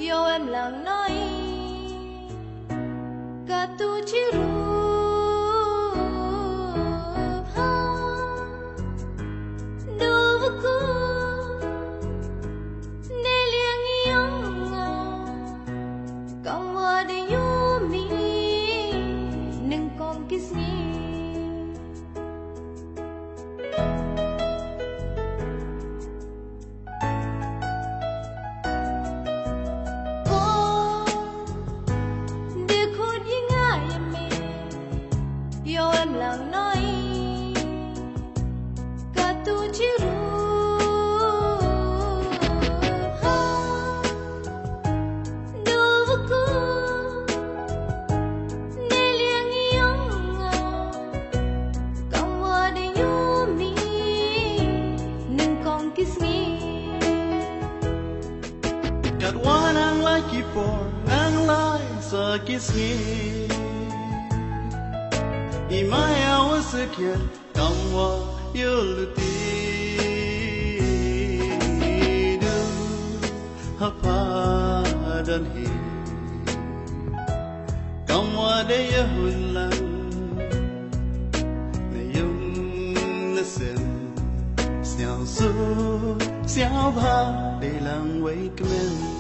yêu em lặng nói cả tu chỉ rùa đâu có cô để liang yêu con mơ để yêu mi nâng con kiss me yêu em lặng nói cả tu chỉ rùa đâu có cô để liang yêu con mơ để yêu mi nâng con kiss me got one ang like you for ang like so kiss me Imaya was a kid, come what you'll do. Hapadan he, come what they will learn. The young listen, xiao su, xiao ba, they lang wake men.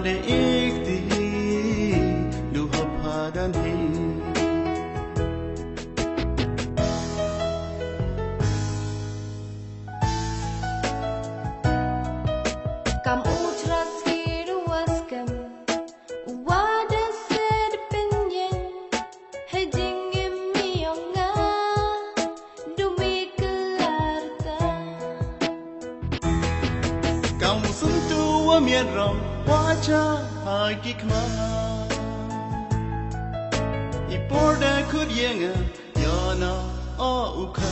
De ikti du hapadan he kam utras hiruas kam wada sed penyen heding emionga dumi kelarta kam suntu wa mian rom Wacha hagikma Iporda kudyenga Yana auka